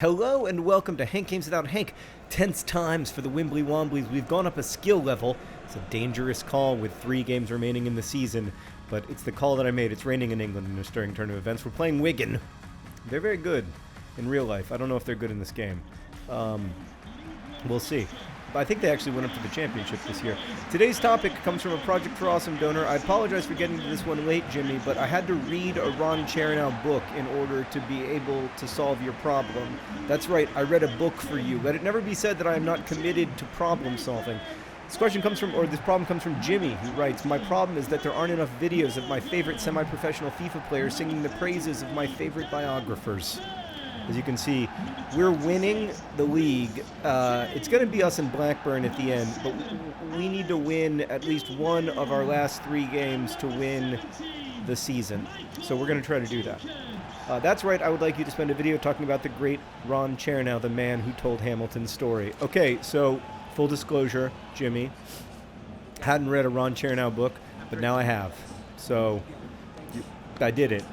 Hello and welcome to Hank Games Without Hank. Tense times for the Wimbly Womblys. We've gone up a skill level. It's a dangerous call with 3 games remaining in the season, but it's the call that I made. It's raining in England in a stirring turn of events. We're playing Wigan. They're very good in real life. I don't know if they're good in this game. We'll see. But I think they actually went up to the championship this year. Today's topic comes from a Project for Awesome donor. I apologize for getting to this one late, Jimmy, but I had to read a Ron Chernow book in order to be able to solve your problem. That's right, I read a book for you. Let it never be said that I am not committed to problem solving. This problem comes from Jimmy, who writes, "My problem is that there aren't enough videos of my favorite semi-professional FIFA players singing the praises of my favorite biographers." As you can see, we're winning the league. It's going to be us and Blackburn at the end, but we need to win at least one of our last 3 games to win the season. So we're going to try to do that. That's right, I would like you to spend a video talking about the great Ron Chernow, the man who told Hamilton's story. Okay, so full disclosure, Jimmy, hadn't read a Ron Chernow book, but now I have. So I did it.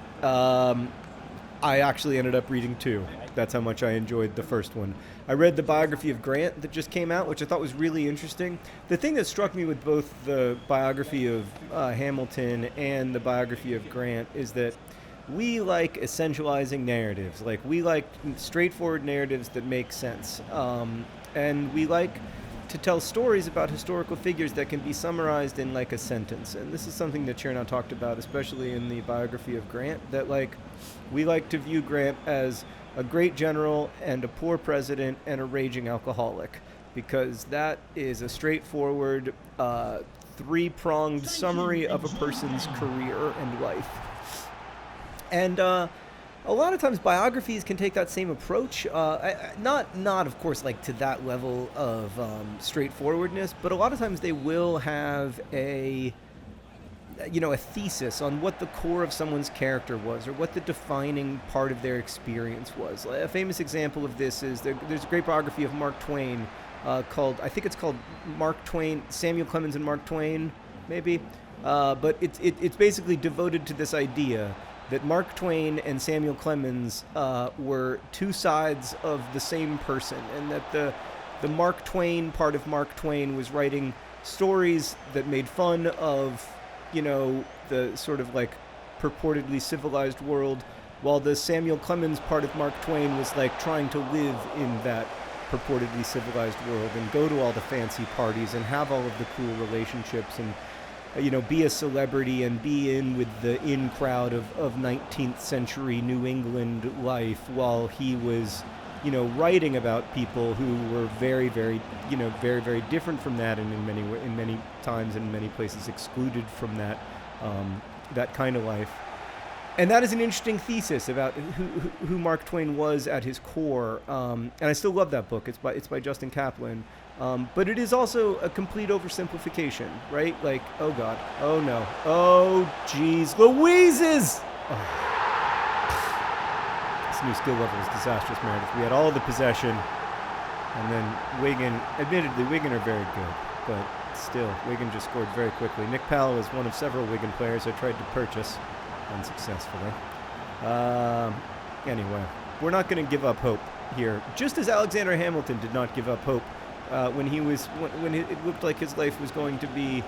I actually ended up reading 2. That's how much I enjoyed the first one. I read the biography of Grant that just came out, which I thought was really interesting. The thing that struck me with both the biography of Hamilton and the biography of Grant is that we like essentializing narratives. Like, we like straightforward narratives that make sense. And we like to tell stories about historical figures that can be summarized in like a sentence. And this is something that Chernow talked about, especially in the biography of Grant, that we like to view Grant as a great general and a poor president and a raging alcoholic, because that is a straightforward, 3-pronged summary of a person's career and life. And a lot of times biographies can take that same approach, not of course like to that level of straightforwardness, but a lot of times they will have a thesis on what the core of someone's character was, or what the defining part of their experience was. A famous example of this is there's a great biography of Mark Twain called Mark Twain, Samuel Clemens and Mark Twain, maybe, but it's basically devoted to this idea that Mark Twain and Samuel Clemens were 2 sides of the same person, and that the Mark Twain part of Mark Twain was writing stories that made fun of the sort of like purportedly civilized world, while the Samuel Clemens part of Mark Twain was like trying to live in that purportedly civilized world and go to all the fancy parties and have all of the cool relationships and be a celebrity and be in with the in crowd of 19th century New England life, while he was writing about people who were very, very, very, very different from that, and in many times and in many places excluded from that that kind of life. And that is an interesting thesis about who Mark Twain was at his core. And I still love that book. It's by Justin Kaplan. But it is also a complete oversimplification, right? Like, oh God, oh no, oh geez, Louises! Oh. This new skill level is disastrous, Meredith. We had all the possession, and then Wigan, admittedly, Wigan are very good, but still, Wigan just scored very quickly. Nick Powell is one of several Wigan players I tried to purchase unsuccessfully. Anyway, we're not going to give up hope here, just as Alexander Hamilton did not give up hope when it looked like his life was going to be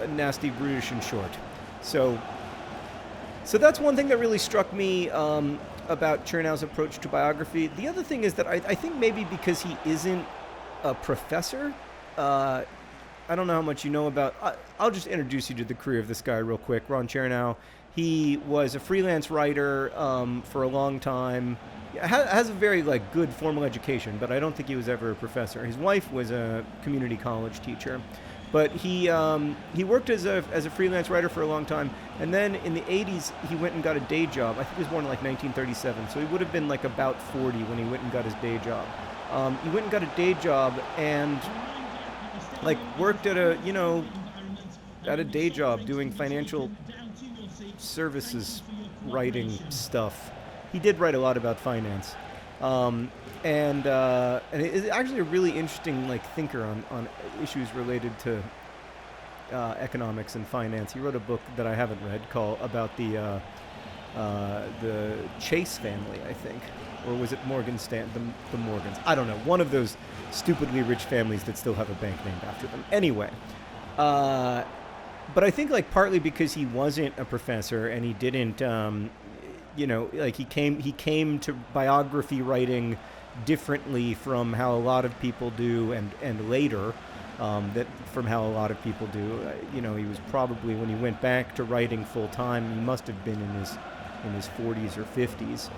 nasty, brutish, and short. So that's one thing that really struck me about Chernow's approach to biography. The other thing is that I think maybe because he isn't a professor, I don't know how much you know about. I'll just introduce you to the career of this guy real quick. Ron Chernow. He was a freelance writer for a long time. Has a very good formal education, but I don't think he was ever a professor. His wife was a community college teacher, but he worked as a freelance writer for a long time. And then in the 80s, he went and got a day job. I think he was born in 1937, so he would have been about 40 when he went and got his day job. He went and got a day job and worked at a day job doing financial services writing stuff. He did write a lot about finance, and it's actually a really interesting thinker on issues related to economics and finance. He wrote a book that I haven't read about the the Chase family, I think. Or was it the Morgans? I don't know. One of those stupidly rich families that still have a bank named after them. Anyway, but I think like partly because he wasn't a professor and he didn't, like he came to biography writing differently from how a lot of people do, and later, that from how a lot of people do. He was probably, when he went back to writing full time, he must have been in his 40s or 50s.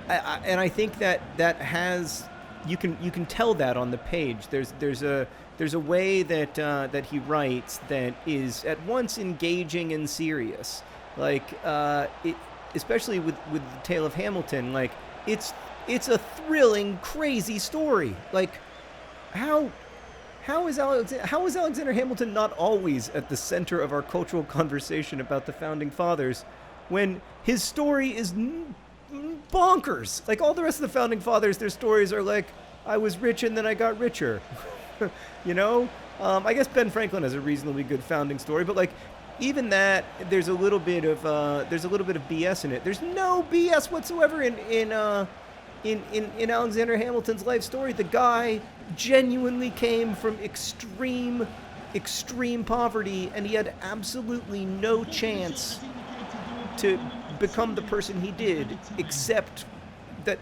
And I think that has, you can tell that on the page. There's a way that he writes that is at once engaging and serious. Like especially with the Tale of Hamilton, like it's a thrilling, crazy story. Like how is Alexander Hamilton not always at the center of our cultural conversation about the founding fathers, when his story is bonkers? Like all the rest of the founding fathers, their stories are like, I was rich and then I got richer. I guess Ben Franklin has a reasonably good founding story, but like even that, there's a little bit of BS in it. There's no BS whatsoever in Alexander Hamilton's life story. The guy genuinely came from extreme poverty, and he had absolutely no chance to become the person he did, except that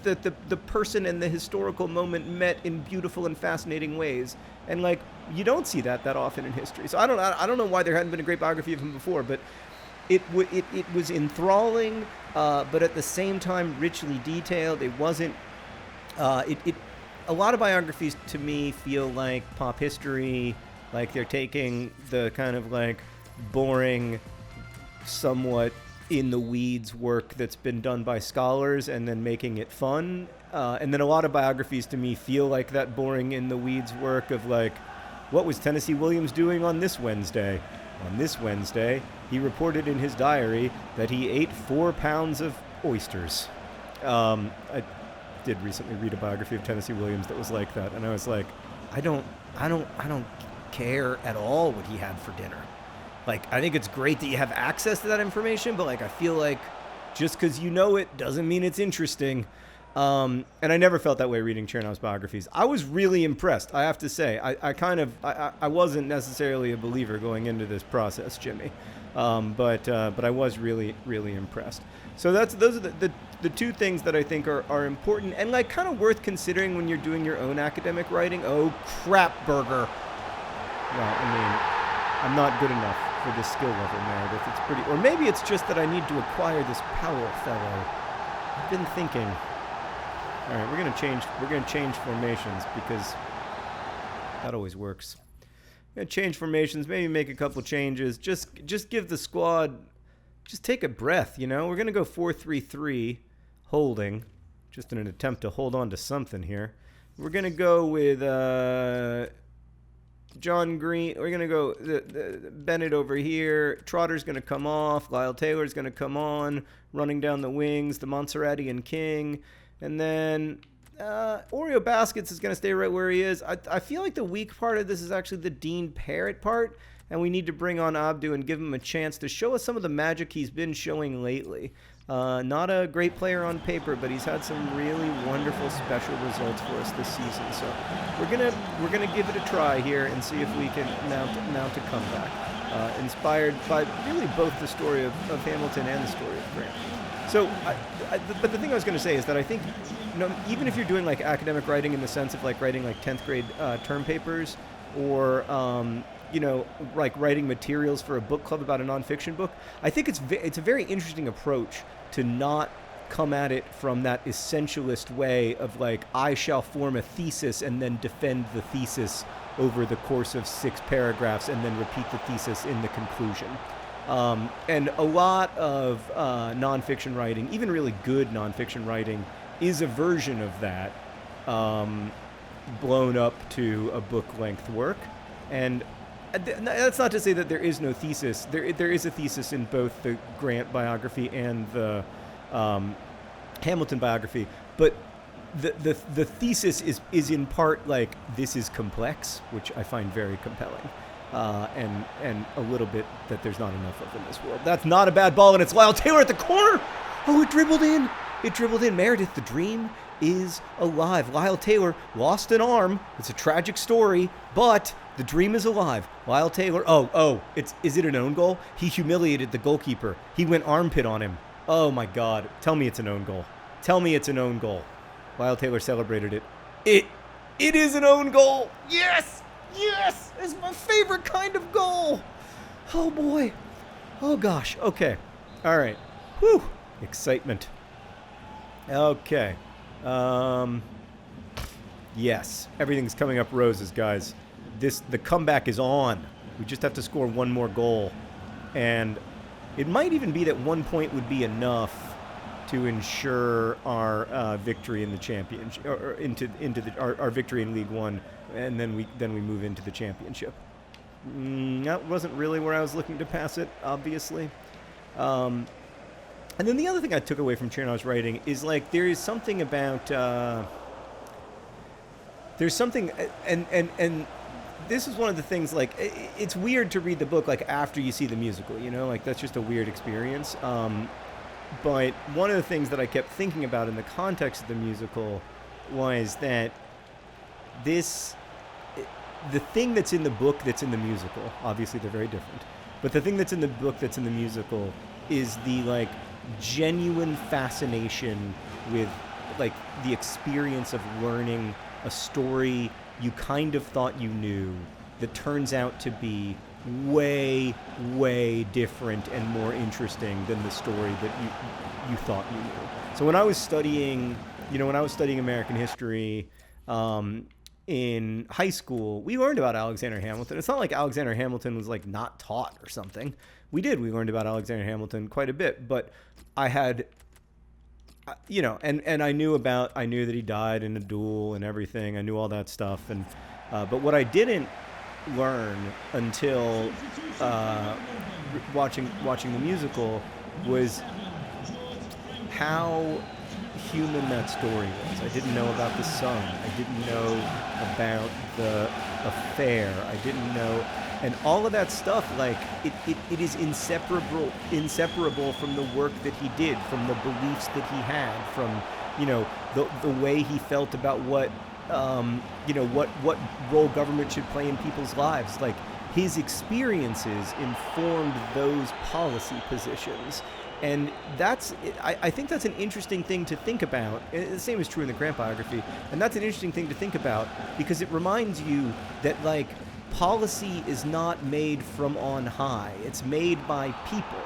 the person and the historical moment met in beautiful and fascinating ways. And like, you don't see that often in history. So I don't know why there hadn't been a great biography of him before, but it was enthralling, but at the same time richly detailed. It wasn't a lot of biographies to me feel like pop history, like they're taking the kind of like boring, somewhat in the weeds work that's been done by scholars and then making it fun. And then a lot of biographies to me feel like that boring in the weeds work of like, what was Tennessee Williams doing on this Wednesday? On this Wednesday, he reported in his diary that he ate 4 pounds of oysters. I did recently read a biography of Tennessee Williams that was like that, and I was like, I don't care at all what he had for dinner. Like, I think it's great that you have access to that information, but like, I feel like just because you know it doesn't mean it's interesting. And I never felt that way reading Chernow's biographies. I was really impressed, I have to say. I wasn't necessarily a believer going into this process, Jimmy, but I was really, really impressed. So those are the two things that I think are important and like kind of worth considering when you're doing your own academic writing. Oh crap, Burger. Well, I mean, I'm not good enough for this skill level, Meredith. It's pretty, or maybe it's just that I need to acquire this Powell fellow. I've been thinking. All right, we're gonna change formations because that always works. We're gonna change formations, maybe make a couple changes. Just give the squad, just take a breath. We're gonna go 4-3-3, holding, just in an attempt to hold on to something here. We're gonna go with John Green. We're gonna go Bennett over here. Trotter's gonna come off. Lyle Taylor's gonna come on, running down the wings. The Montserrati and King. And then Oreo Baskets is going to stay right where he is. I feel like the weak part of this is actually the Dean Parrott part, and we need to bring on Abdu and give him a chance to show us some of the magic he's been showing lately. Not a great player on paper, but he's had some really wonderful special results for us this season. So we're gonna give it a try here and see if we can mount a comeback, inspired by really both the story of Hamilton and the story of Grant. So, but the thing I was going to say is that I think, even if you're doing like academic writing in the sense of like writing like 10th grade term papers, or like writing materials for a book club about a nonfiction book, I think it's a very interesting approach to not come at it from that essentialist way of like, I shall form a thesis and then defend the thesis over the course of 6 paragraphs and then repeat the thesis in the conclusion. And a lot of nonfiction writing, even really good nonfiction writing, is a version of that, blown up to a book-length work. And that's not to say that there is no thesis. There is a thesis in both the Grant biography and the Hamilton biography, but the thesis is in part like, this is complex, which I find very compelling. and a little bit that there's not enough of in this world. That's not a bad ball, and it's Lyle Taylor at the corner. Oh, it dribbled in. It dribbled in. Meredith, the dream is alive. Lyle Taylor lost an arm. It's a tragic story, but the dream is alive. Lyle Taylor. Is it an own goal? He humiliated the goalkeeper. He went armpit on him. Oh my God. Tell me it's an own goal. Tell me it's an own goal. Lyle Taylor celebrated it. It is an own goal. Yes! Yes! It's my favorite kind of goal. Oh boy. Oh gosh. Okay. All right. Whew. Excitement. Okay. Yes. Everything's coming up roses, guys. The comeback is on. We just have to score one more goal. And it might even be that 1 point would be enough to ensure our victory in the championship, or into our victory in League One, and then we move into the championship. That wasn't really where I was looking to pass it, obviously. And then the other thing I took away from Chernow's writing is, like, there is something about there's something, and this is one of the things, like, it's weird to read the book, like, after you see the musical, you know, like, that's just a weird experience. But one of the things that I kept thinking about in the context of the musical was that the thing that's in the book that's in the musical, obviously they're very different, but the thing that's in the book that's in the musical is the, like, genuine fascination with, like, the experience of learning a story you kind of thought you knew that turns out to be way, way different and more interesting than the story that you thought you knew. So when I was studying, American history in high school, we learned about Alexander Hamilton. It's not like Alexander Hamilton was, like, not taught or something. We learned about Alexander Hamilton quite a bit, but I had, and I knew that he died in a duel and everything. I knew all that stuff, and but what I didn't learn until watching the musical was how human that story was. I didn't know about the son. I didn't know about the affair. I didn't know, and all of that stuff, like, it is inseparable from the work that he did, from the beliefs that he had, from, the way he felt about what role government should play in people's lives. Like, his experiences informed those policy positions. And I think that's an interesting thing to think about. The same is true in the Grant biography. And that's an interesting thing to think about because it reminds you that, like, policy is not made from on high. It's made by people.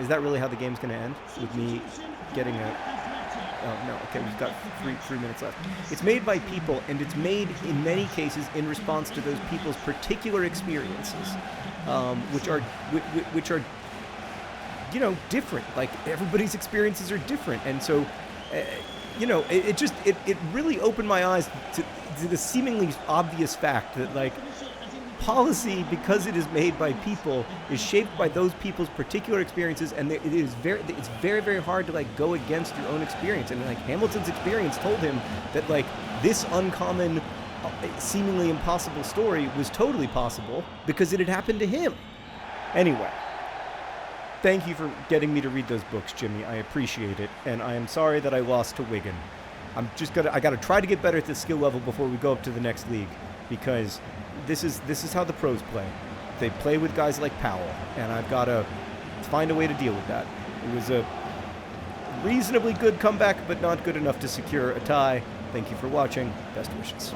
Is that really how the game's going to end? With me getting oh, no. Okay, we've got three minutes left. It's made by people, and it's made, in many cases, in response to those people's particular experiences, which are different. Like, everybody's experiences are different. And so, it really opened my eyes to the seemingly obvious fact that, like, policy, because it is made by people, is shaped by those people's particular experiences, and it's very, very hard to, like, go against your own experience. And, like, Hamilton's experience told him that, like, this uncommon, seemingly impossible story was totally possible because it had happened to him. Anyway, thank you for getting me to read those books, Jimmy. I appreciate it, and I am sorry that I lost to Wigan. I gotta try to get better at this skill level before we go up to the next league, because this is how the pros play. They play with guys like Powell, and I've got to find a way to deal with that. It was a reasonably good comeback, but not good enough to secure a tie. Thank you for watching. Best wishes.